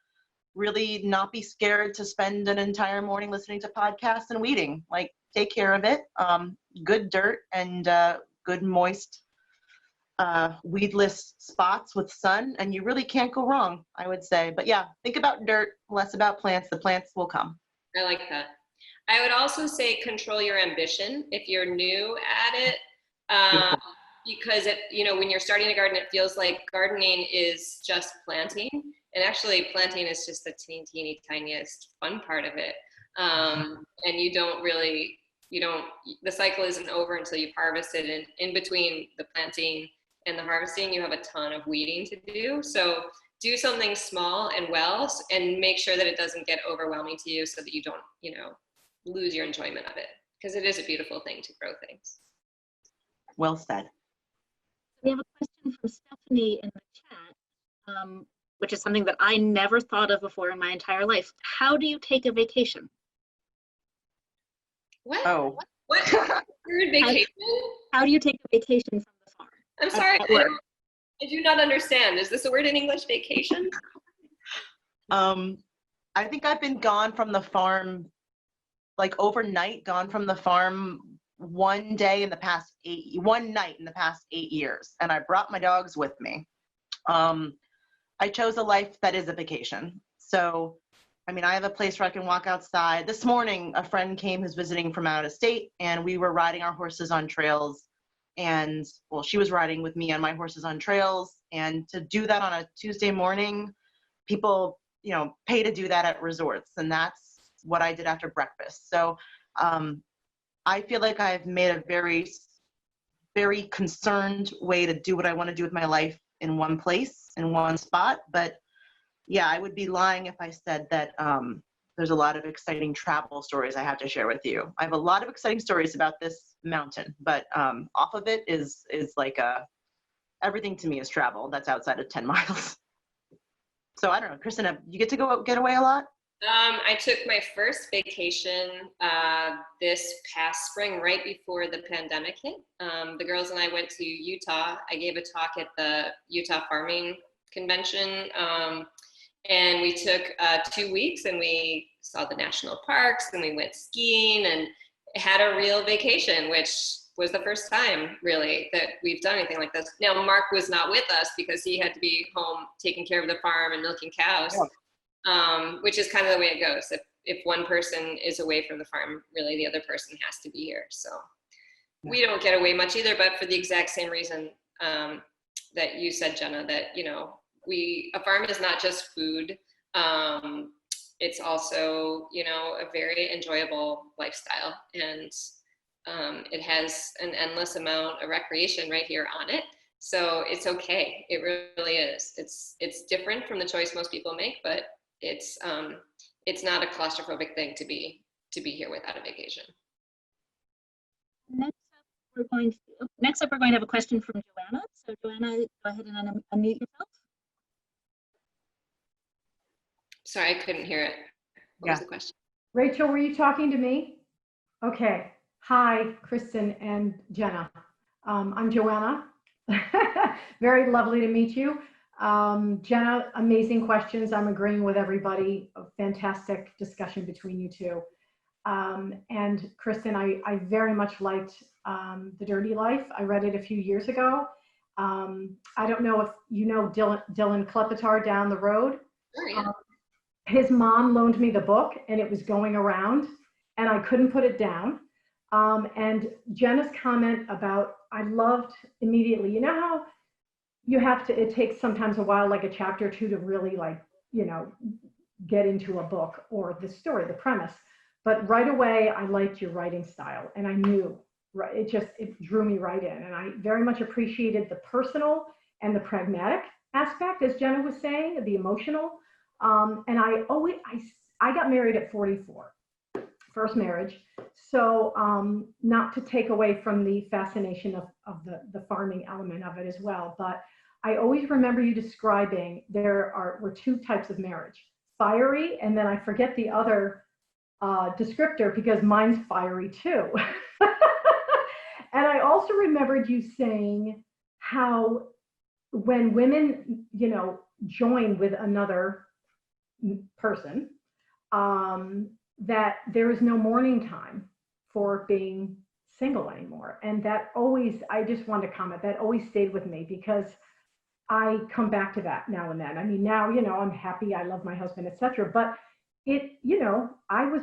really not be scared to spend an entire morning listening to podcasts and weeding. Like, take care of it. Good dirt and good moist weedless spots with sun, and you really can't go wrong, I would say. But yeah, think about dirt, less about plants. The plants will come. I like that. I would also say control your ambition if you're new at it, because when you're starting a garden, it feels like gardening is just planting, and actually planting is just the teeny tiniest fun part of it. And the cycle isn't over until you've harvested, and in between the planting and the harvesting, you have a ton of weeding to do. So do something small and well, and make sure that it doesn't get overwhelming to you, so that you don't, lose your enjoyment of it, because it is a beautiful thing to grow things. Well said. We have a question from Stephanie in the chat, which is something that I never thought of before in my entire life. How do you take a vacation? What? Oh. What? Vacation? How do you take a vacation from the farm? I'm sorry, I do not understand. Is this a word in English, vacation? I think I've been gone from the farm, like overnight, gone from the farm one night in the past 8 years, and I brought my dogs with me. I chose a life that is a vacation. So, I have a place where I can walk outside. This morning, a friend came who's visiting from out of state, and we were riding our horses on trails. And, well, she was riding with me on my horses on trails. And to do that on a Tuesday morning, people, pay to do that at resorts. And that's what I did after breakfast. So I feel like I've made a very, very concerned way to do what I want to do with my life in one place, in one spot. But yeah, I would be lying if I said that there's a lot of exciting travel stories I have to share with you. I have a lot of exciting stories about this mountain, but off of it is like everything to me is travel that's outside of 10 miles. So I don't know, Kristin, you get to get away a lot? I took my first vacation this past spring, right before the pandemic hit. The girls and I went to Utah. I gave a talk at the Utah Farming Convention, and we took 2 weeks, and we saw the national parks, and we went skiing, and had a real vacation, which was the first time really that we've done anything like this. Now, Mark was not with us because he had to be home taking care of the farm and milking cows. Yeah. Which is kind of the way it goes. If one person is away from the farm, really the other person has to be here. So we don't get away much either, but for the exact same reason that you said, Jenna, that, a farm is not just food. It's also, a very enjoyable lifestyle, and it has an endless amount of recreation right here on it. So it's okay. It really is. It's different from the choice most people make, but it's not a claustrophobic thing to be here without a vacation. Next up, we're going to have a question from Johanna. So Johanna, go ahead and unmute yourself. Sorry, I couldn't hear it. What was the question? Rachel, were you talking to me? Okay. Hi, Kristin and Jenna. I'm Johanna. Very lovely to meet you. Jenna, amazing questions. I'm agreeing with everybody. A fantastic discussion between you two. And Kristin, I very much liked The Dirty Life. I read it a few years ago. I don't know if you know Dylan Klepetar down the road. Oh, yeah. His mom loaned me the book and it was going around and I couldn't put it down. And Jenna's comment about, I loved immediately, you know how you have to, it takes sometimes a while, like a chapter or two to really like, you know, get into a book or the story, the premise. But right away, I liked your writing style and I knew, right, it drew me right in. And I very much appreciated the personal and the pragmatic aspect, as Jenna was saying, the emotional. And I got married at 44, first marriage. So not to take away from the fascination of the farming element of it as well, but I always remember you describing were two types of marriage, fiery, and then I forget the other descriptor because mine's fiery too. And I also remembered you saying how when women, you know, join with another person, that there is no mourning time for being single anymore. And that always, I just wanted to comment, that always stayed with me because I come back to that now and then. I mean, now, you know, I'm happy, I love my husband, etc. But it, you know, I was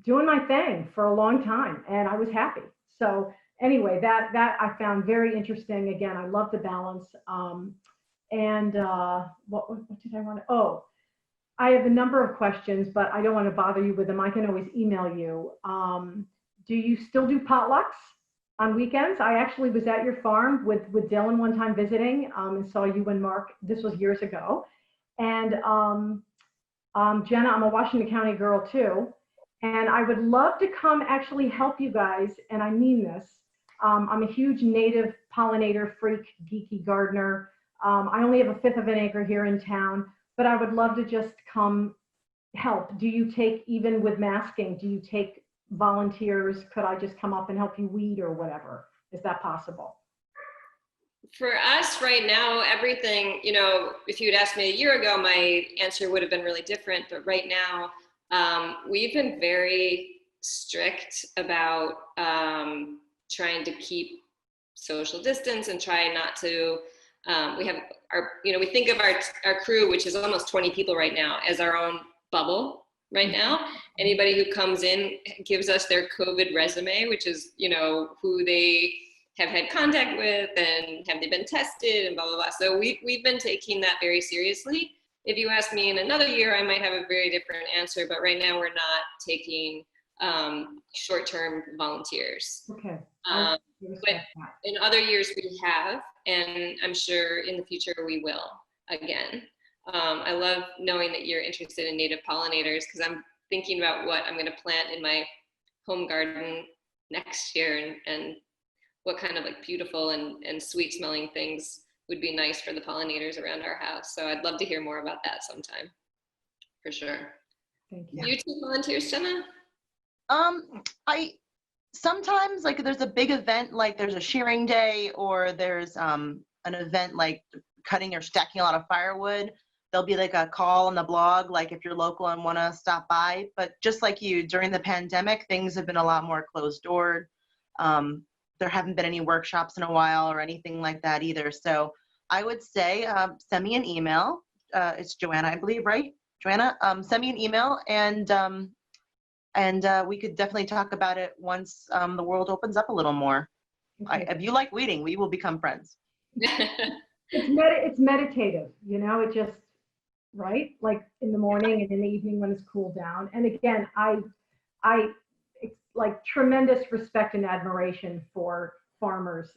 doing my thing for a long time and I was happy. So anyway, that I found very interesting. Again, I love the balance. What did I want to, I have a number of questions, but I don't want to bother you with them. I can always email you. Do you still do potlucks on weekends? I actually was at your farm with Dylan one time visiting and saw you and Mark. This was years ago. And Jenna, I'm a Washington County girl too. And I would love to come actually help you guys. And I mean this. I'm a huge native pollinator freak, geeky gardener. I only have a fifth of an acre here in town, but I would love to just come help. Do you take, even with masking, do you take volunteers? Could I just come up and help you weed or whatever? Is that possible? For us right now, everything, you know, if you had asked me a year ago, my answer would have been really different. But right now, we've been very strict about trying to keep social distance and try not to, we have our, you know, we think of our crew, which is almost 20 people right now, as our own bubble right now. Anybody who comes in gives us their COVID resume, which is, you know, who they have had contact with and have they been tested and blah, blah, blah. So we've been taking that very seriously. If you ask me in another year, I might have a very different answer, but right now we're not taking short-term volunteers. Okay. But in other years we have, and I'm sure in the future we will again. I love knowing that you're interested in native pollinators because I'm thinking about what I'm going to plant in my home garden next year and what kind of like beautiful and sweet smelling things would be nice for the pollinators around our house. So I'd love to hear more about that sometime, for sure. Thank you. You two volunteers, Jenna? I sometimes, like, there's a big event, like there's a shearing day or there's an event like cutting or stacking a lot of firewood. There'll be like a call on the blog, like if you're local and want to stop by. But just like you, during the pandemic, things have been a lot more closed doored. There haven't been any workshops in a while or anything like that either. So I would say send me an email. It's Johanna, I believe, right? Johanna, send me an email and we could definitely talk about it once the world opens up a little more. Okay. If you like weeding, we will become friends. It's meditative, you know, it just, right? Like in the morning and in the evening when it's cooled down. And again, I like tremendous respect and admiration for farmers.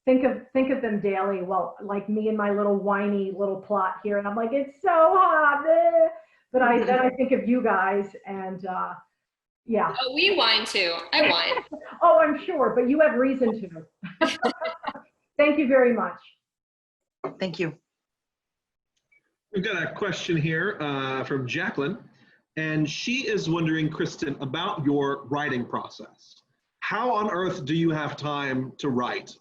Think of them daily. Well, like me and my little whiny little plot here, and I'm like, it's so hot. But then I think of you guys, and yeah. Oh, we whine too. I whine. Oh, I'm sure, but you have reason to. Thank you very much. Thank you. We've got a question here from Jacqueline, and she is wondering, Kristin, about your writing process. How on earth do you have time to write,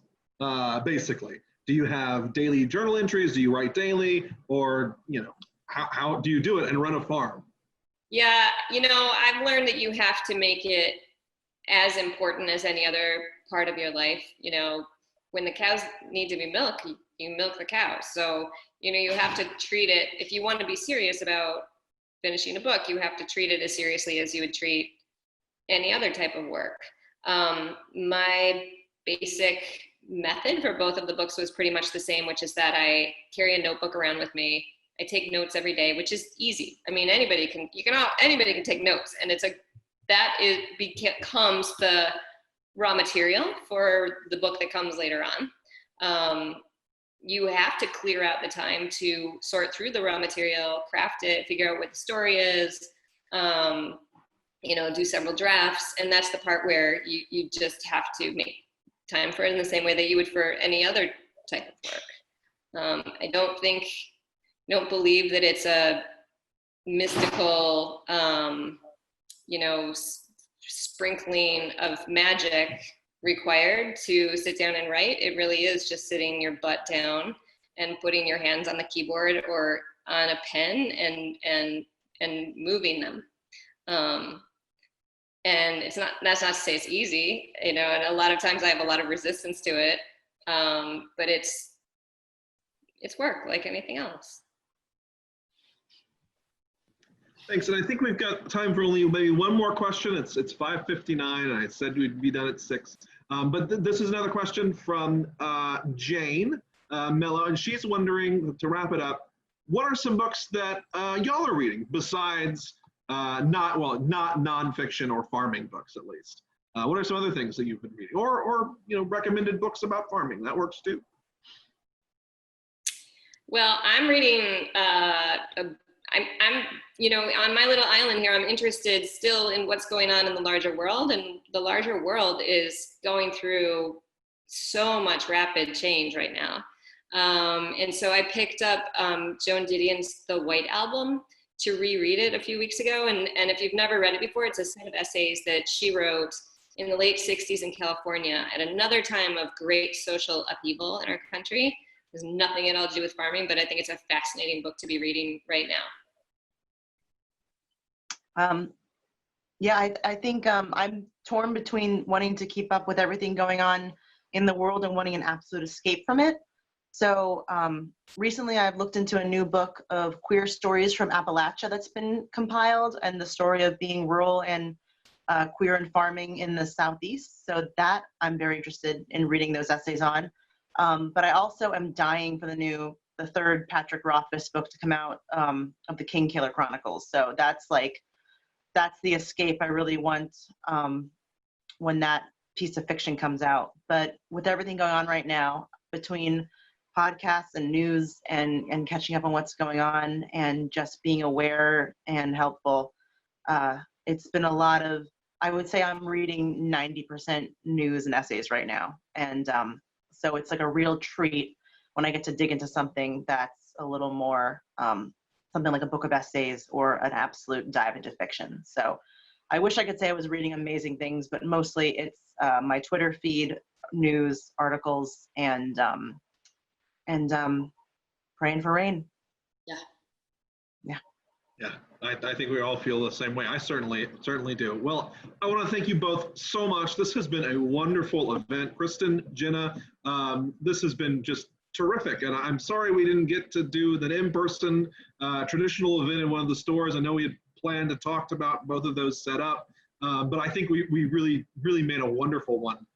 basically? Do you have daily journal entries? Do you write daily? Or, how do you do it and run a farm? Yeah, I've learned that you have to make it as important as any other part of your life. When the cows need to be milked, you milk the cows. So, you have to treat it, if you want to be serious about finishing a book, you have to treat it as seriously as you would treat any other type of work. My basic method for both of the books was pretty much the same, which is that I carry a notebook around with me. I take notes every day, which is easy. I mean, anybody can take notes, and becomes the raw material for the book that comes later on. You have to clear out the time to sort through the raw material, craft it, figure out what the story is, do several drafts. And that's the part where you just have to make time for it in the same way that you would for any other type of work. I don't believe that it's a mystical, sprinkling of magic required to sit down and write. It really is just sitting your butt down and putting your hands on the keyboard or on a pen and moving them. And that's not to say it's easy, and a lot of times I have a lot of resistance to it. But it's work like anything else. Thanks, and I think we've got time for only maybe one more question. It's 5:59, and I said we'd be done at 6. But this is another question from Jane Mello, and she's wondering, to wrap it up, what are some books that y'all are reading besides not nonfiction or farming books, at least? What are some other things that you've been reading, or recommended books about farming? That works too. Well, I'm reading. I'm on my little island here, I'm interested still in what's going on in the larger world, and the larger world is going through so much rapid change right now. And so I picked up Joan Didion's The White Album to reread it a few weeks ago. And if you've never read it before, it's a set of essays that she wrote in the late 60s in California at another time of great social upheaval in our country. It has nothing at all to do with farming, but I think it's a fascinating book to be reading right now. I think I'm torn between wanting to keep up with everything going on in the world and wanting an absolute escape from it. So recently I've looked into a new book of queer stories from Appalachia that's been compiled, and the story of being rural and queer and farming in the Southeast. So that I'm very interested in reading those essays on. But I also am dying for the third Patrick Rothfuss book to come out of the King Killer Chronicles. So that's the escape I really want when that piece of fiction comes out. But with everything going on right now, between podcasts and news and catching up on what's going on and just being aware and helpful, it's been a lot of, I would say I'm reading 90% news and essays right now. And so it's like a real treat when I get to dig into something that's a little more, something like a book of essays or an absolute dive into fiction. So I wish I could say I was reading amazing things, but mostly it's my Twitter feed, news, articles, and praying for rain. Yeah, I think we all feel the same way. I certainly do. Well, I want to thank you both so much. This has been a wonderful event. Kristin, Jenna, this has been just terrific. And I'm sorry we didn't get to do the in-person traditional event in one of the stores. I know we had planned to talk about both of those set up, but I think we really made a wonderful one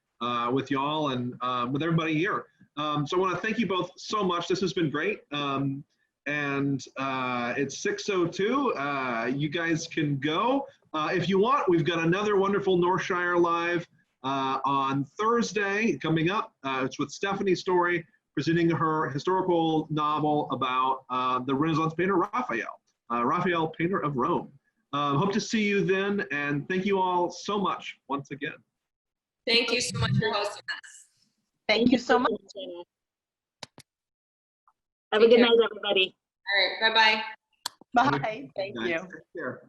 with y'all and with everybody here. So I want to thank you both so much. This has been great. And it's 6:02. You guys can go. If you want, we've got another wonderful Northshire Live on Thursday coming up. It's with Stephanie Story, presenting her historical novel about the Renaissance painter Raphael, painter of Rome. Hope to see you then, and thank you all so much once again. Thank you so much for hosting us. Thank you so much. Have a good night, everybody. All right, bye-bye. Bye. Thank you. Take care.